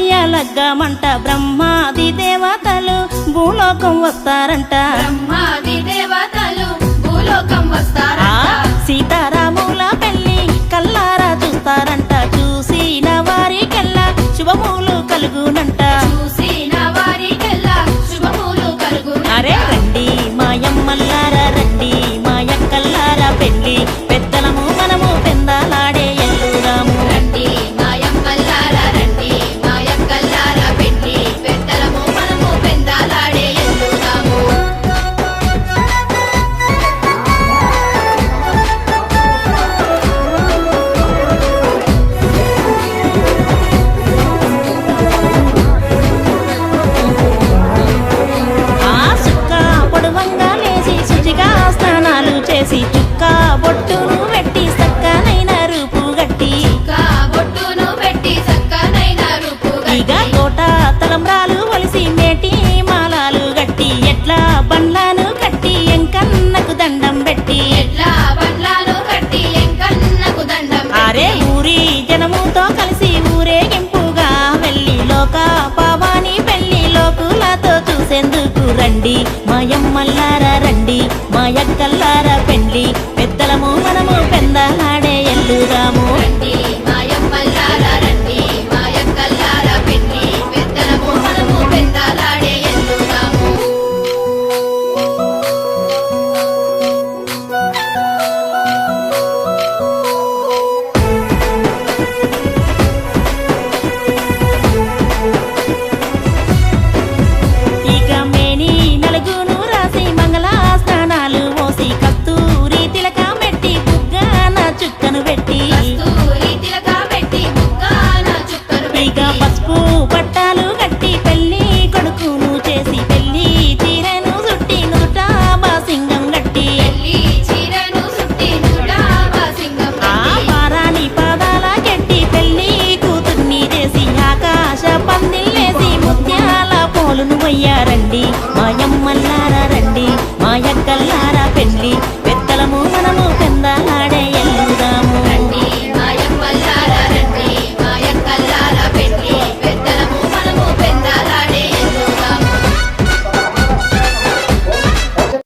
లగ్గమంట బ్రహ్మాది దేవతలు భూలోకం వస్తారంట బ్రహ్మాది దేవతలు భూలోకం వస్తారంట సీతారాముల పెళ్లి కల్లారా చూస్తారంట చూసిన వారికెల్లా శుభములు కలుగునంట చూసిన వారికెల్లా శుభములు కలుగునంట అరే రండి మాయమ్మల్లారా రండి మాయక్కల్లారా పెళ్లి పెద్దలము మనము పెందాలాడే ఎల్లుదాము రండి మాయమ్మల్లారా రండి మాయక్కల్లారా పెళ్లి పెద్దలము మనము పెందాలాడే ఎల్లుదాము సుక్క పొడవంగా లేచి శుచిగా స్నానాలు చేసి చుక్క బొట్టును పెట్టి సక్కనైన రూపు గట్టి బొట్టును పెట్టి సక్కనైన రూపు ఇక కోట తలంబ్రాలు ఒలిసి మేటి మాలాలు గట్టి ఎట్లా బండ్లను కట్టి ఎంకన్నకు దండం పెట్టి ఎట్లా బండ్లాలు కట్టి ఎంకన్నకు దండం అరే ఊరి జనముతో కలిసి ఊరేగింపుగా వెళ్ళి లోక పావాని పెళ్లి లోకులతో చూసేందుకు రండి మాయమ్మల్లారా రండి మాయక్కల్లారా